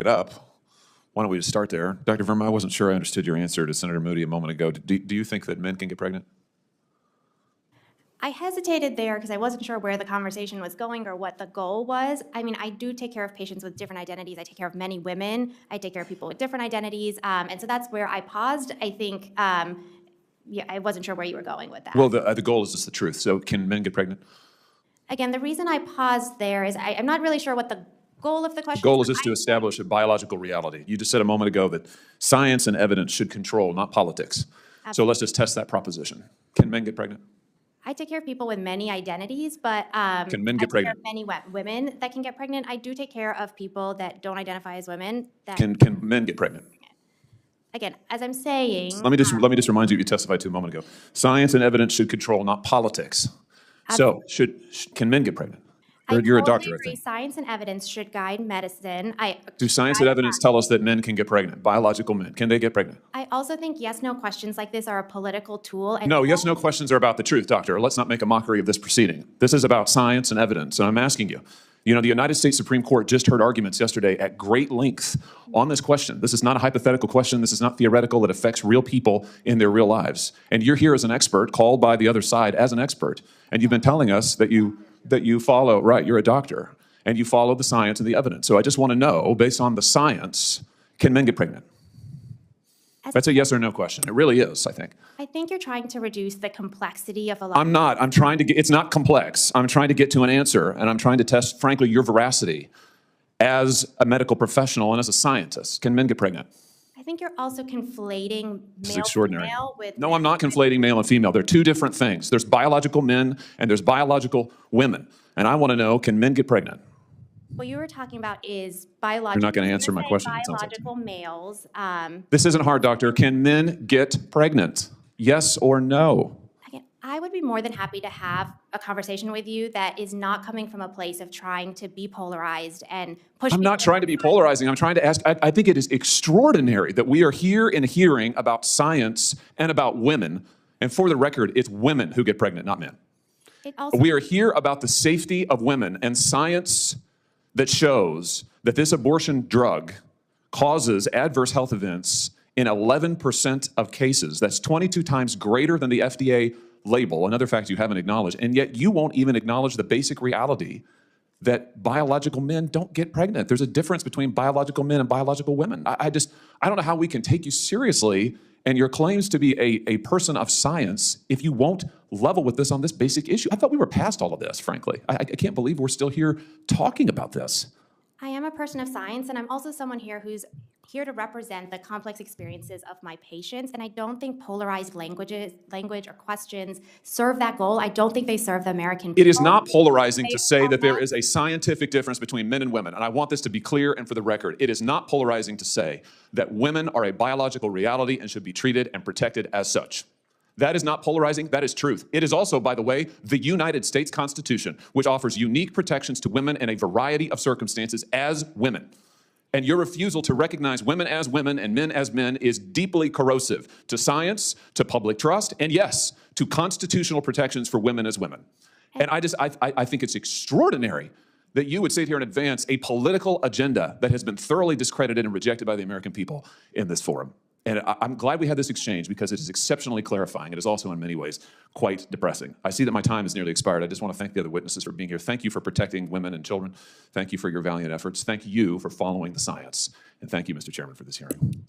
up. Why don't we just start there? Dr. Verma, I wasn't sure I understood your answer to Senator Moody a moment ago. Do you think that men can get pregnant? I hesitated there because I wasn't sure where the conversation was going or what the goal was. I mean, I do take care of patients with different identities. I take care of many women. I take care of people with different identities. And so that's where I paused. I think, yeah, I wasn't sure where you were going with that. Well, the goal is just the truth. So can men get pregnant? Again, the reason I paused there is I'm not really sure what the goal of the question is. The goal is just to establish a biological reality. You just said a moment ago that science and evidence should control, not politics. Absolutely. So let's just test that proposition. Can men get pregnant? I take care of people with many identities, but can men get pregnant? I take care of many women that can get pregnant. I do take care of people that don't identify as women. That Can men get pregnant? Again, as I'm saying, Let me just remind you what you testified to a moment ago. Science and evidence should control, not politics. Absolutely. So can men get pregnant? You're a doctor, I think. Science and evidence should guide medicine. Do science and evidence tell us that men can get pregnant? Biological men, can they get pregnant? I also think yes/no questions like this are a political tool. And no, yes/no questions are about the truth, doctor. Let's not make a mockery of this proceeding. This is about science and evidence, and I'm asking you. You know, the United States Supreme Court just heard arguments yesterday at great length on this question. This is not a hypothetical question. This is not theoretical. It affects real people in their real lives. And you're here as an expert, called by the other side as an expert, and you've been telling us that you follow, right, you're a doctor, and you follow the science and the evidence. So I just want to know, based on the science, can men get pregnant? That's a yes or no question. It really is, I think. I think you're trying to reduce the complexity of a lot. I'm not. I'm trying to get, it's not complex. I'm trying to get to an answer, and I'm trying to test, frankly, your veracity as a medical professional and as a scientist. Can men get pregnant? I think you're also conflating This is male extraordinary. and female with... No, I'm not conflating male and female. They're two different things. There's biological men and there's biological women. And I want to know, can men get pregnant? What you were talking about is biological... You're not going to answer my question. Biological males. This isn't hard, doctor. Can men get pregnant? Yes or no? Again, I would be more than happy to have a conversation with you that is not coming from a place of trying to be polarized and push... I'm not trying to be polarizing. I'm trying to ask, I think it is extraordinary that we are here in hearing about science and about women. And for the record, it's women who get pregnant, not men. We are here about the safety of women and science that shows that this abortion drug causes adverse health events in 11% of cases. That's 22 times greater than the FDA label, another fact you haven't acknowledged, and yet you won't even acknowledge the basic reality that biological men don't get pregnant. There's a difference between biological men and biological women. I don't know how we can take you seriously and your claims to be a person of science if you won't level with this on this basic issue. I thought we were past all of this, frankly. I can't believe we're still here talking about this. I am a person of science, and I'm also someone here who's here to represent the complex experiences of my patients, and I don't think polarized language or questions serve that goal. I don't think they serve the American people. It is not polarizing to say that there is a scientific difference between men and women, and I want this to be clear and for the record. It is not polarizing to say that women are a biological reality and should be treated and protected as such. That is not polarizing, that is truth. It is also, by the way, the United States Constitution, which offers unique protections to women in a variety of circumstances as women. And your refusal to recognize women as women and men as men is deeply corrosive to science, to public trust, and yes, to constitutional protections for women as women. And I think it's extraordinary that you would sit here and advance a political agenda that has been thoroughly discredited and rejected by the American people in this forum. And I'm glad we had this exchange because it is exceptionally clarifying. It is also in many ways quite depressing. I see that my time has nearly expired. I just want to thank the other witnesses for being here. Thank you for protecting women and children. Thank you for your valiant efforts. Thank you for following the science. And thank you, Mr. Chairman, for this hearing.